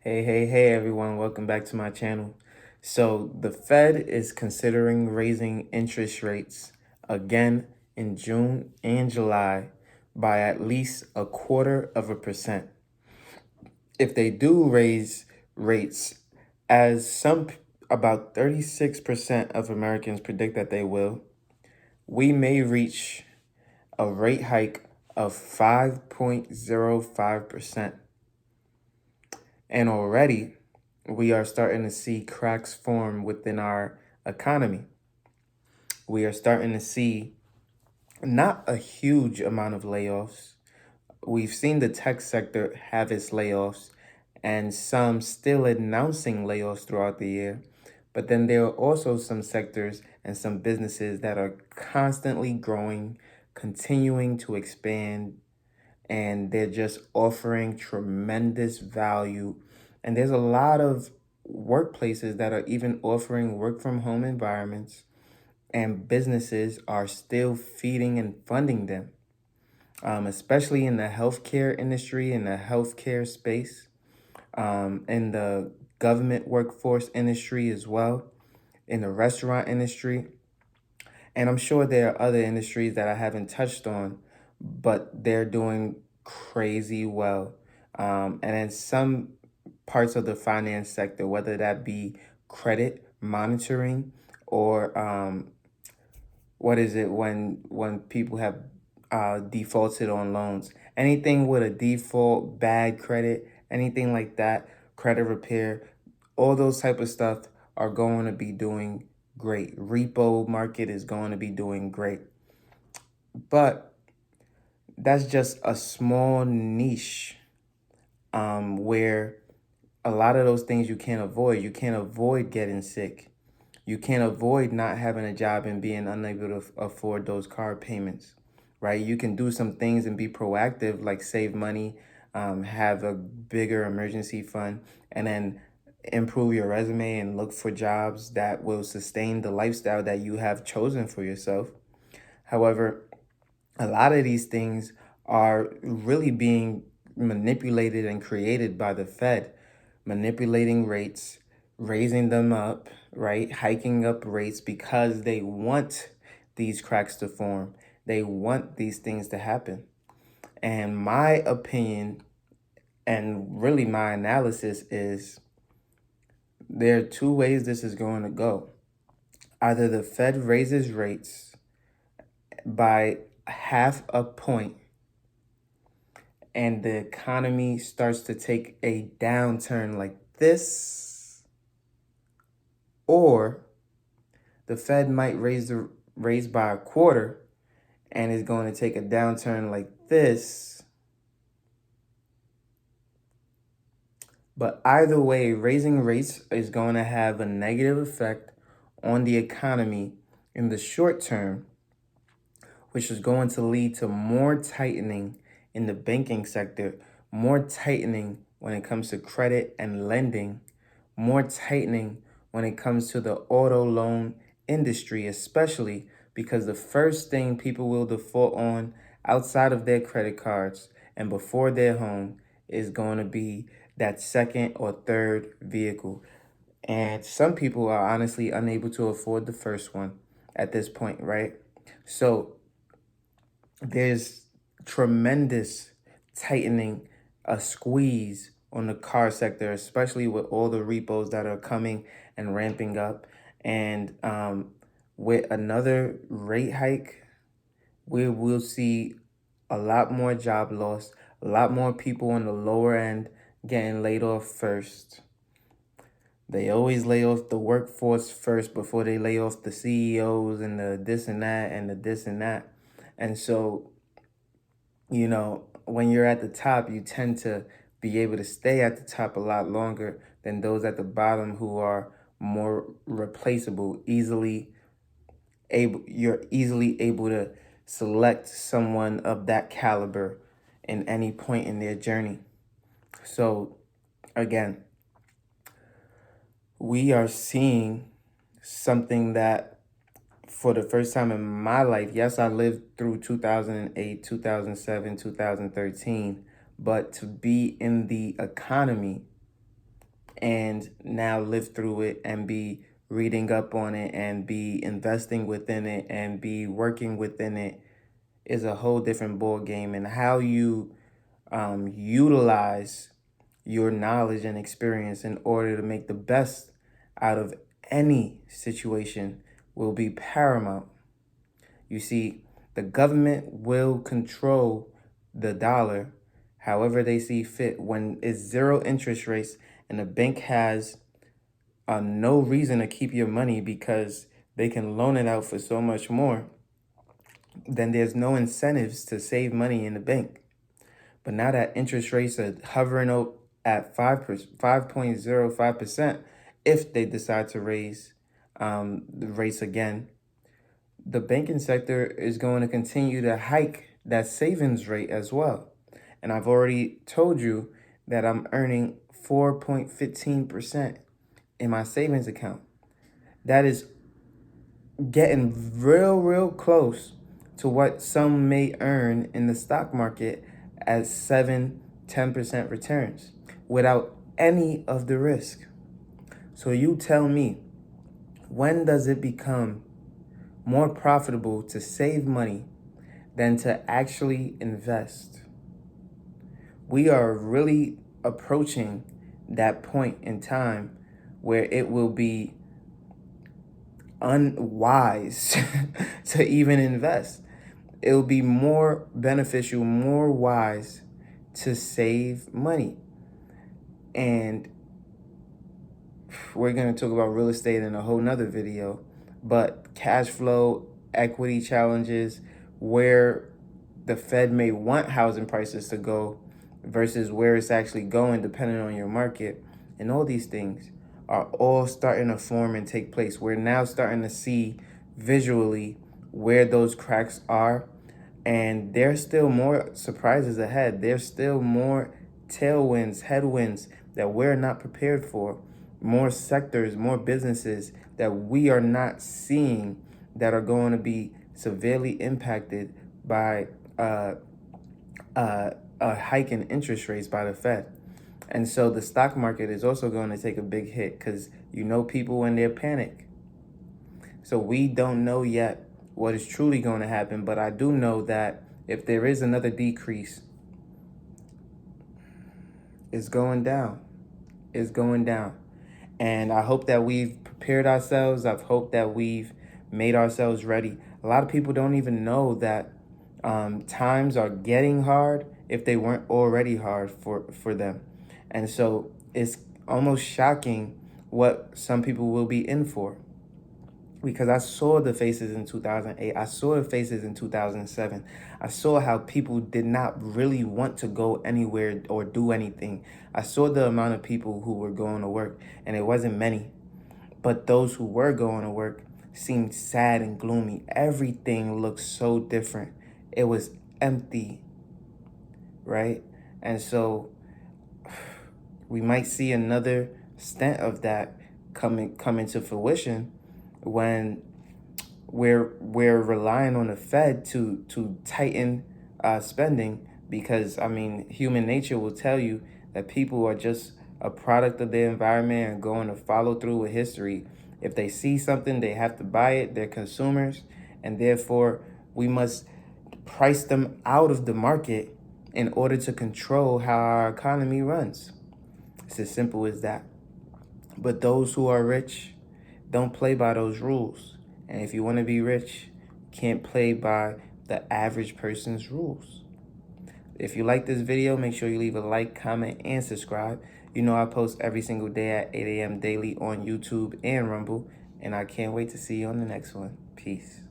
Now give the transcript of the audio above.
Hey everyone, welcome back to my channel. So the Fed is considering raising interest rates again in June and July by at least 0.25%. If they do raise rates, as about 36% of Americans predict that they will, we may reach a rate hike of 5.05%. And already we are starting to see cracks form within our economy. We are starting to see not a huge amount of layoffs. We've seen the tech sector have its layoffs and some still announcing layoffs throughout the year. But then there are also some sectors and some businesses that are constantly growing, continuing to expand, and they're just offering tremendous value. And there's a lot of workplaces that are even offering work from home environments, and businesses are still feeding and funding them, especially in the healthcare industry, in the healthcare space, in the government workforce industry as well, in the restaurant industry. And I'm sure there are other industries that I haven't touched on, but they're doing crazy well. And in some parts of the finance sector, whether that be credit monitoring or what is it when people have defaulted on loans, anything with a default, bad credit, anything like that, credit repair, all those type of stuff are going to be doing great. Repo market is going to be doing great. But that's just a small niche where a lot of those things you can't avoid. You can't avoid getting sick. You can't avoid not having a job and being unable to afford those car payments, right? You can do some things and be proactive, like save money, have a bigger emergency fund, and then improve your resume and look for jobs that will sustain the lifestyle that you have chosen for yourself. However, a lot of these things are really being manipulated and created by the Fed, manipulating rates, raising them up, right? Hiking up rates because they want these cracks to form. They want these things to happen. And my opinion and really my analysis is there are two ways this is going to go. Either the Fed raises rates by 0.5 point and the economy starts to take a downturn like this, or the Fed might raise by 1/4 and is going to take a downturn like this. But either way, raising rates is going to have a negative effect on the economy in the short term, which is going to lead to more tightening in the banking sector, more tightening when it comes to credit and lending, more tightening when it comes to the auto loan industry, especially because the first thing people will default on outside of their credit cards and before their home is going to be that second or third vehicle. And some people are honestly unable to afford the first one at this point, right? So there's tremendous tightening, a squeeze on the car sector, especially with all the repos that are coming and ramping up. And with another rate hike, we will see a lot more job loss, a lot more people on the lower end getting laid off first. They always lay off the workforce first before they lay off the CEOs and the this and that and the this and that. And so, when you're at the top, you tend to be able to stay at the top a lot longer than those at the bottom who are more replaceable, you're easily able to select someone of that caliber in any point in their journey. So again, we are seeing something that for the first time in my life, yes, I lived through 2008, 2007, 2013, but to be in the economy and now live through it and be reading up on it and be investing within it and be working within it is a whole different ball game. And how you utilize your knowledge and experience in order to make the best out of any situation will be paramount. You see, the government will control the dollar however they see fit. When it's zero interest rates and the bank has no reason to keep your money because they can loan it out for so much more, then there's no incentives to save money in the bank. But now that interest rates are hovering up at 5.05%, if they decide to raise the rates again, the banking sector is going to continue to hike that savings rate as well. And I've already told you that I'm earning 4.15% in my savings account. That is getting real close to what some may earn in the stock market as 7-10% returns without any of the risk. So you tell me, when does it become more profitable to save money than to actually invest? We are really approaching that point in time where it will be unwise to even invest. It will be more beneficial, more wise to save money. And we're going to talk about real estate in a whole nother video, but cash flow, equity challenges, where the Fed may want housing prices to go versus where it's actually going depending on your market, and all these things are all starting to form and take place. We're now starting to see visually where those cracks are, and there's still more surprises ahead. There's still more tailwinds, headwinds that we're not prepared for, more sectors, more businesses that we are not seeing that are going to be severely impacted by a hike in interest rates by the Fed. And so the stock market is also going to take a big hit because people when they're panic. So we don't know yet what is truly going to happen, but I do know that if there is another decrease, it's going down. It's going down. And I hope that we've prepared ourselves. I've hoped that we've made ourselves ready. A lot of people don't even know that times are getting hard if they weren't already hard for them. And so it's almost shocking what some people will be in for. Because I saw the faces in 2008. I saw the faces in 2007. I saw how people did not really want to go anywhere or do anything. I saw the amount of people who were going to work, and it wasn't many. But those who were going to work seemed sad and gloomy. Everything looked so different. It was empty, right? And so we might see another stint of that coming to fruition when we're relying on the Fed to tighten spending, because human nature will tell you that people are just a product of their environment and going to follow through with history. If they see something, they have to buy it. They're consumers, and therefore we must price them out of the market in order to control how our economy runs. It's as simple as that. But those who are rich don't play by those rules. And if you want to be rich, you can't play by the average person's rules. If you like this video, make sure you leave a like, comment, and subscribe. I post every single day at 8 a.m. daily on YouTube and Rumble. And I can't wait to see you on the next one. Peace.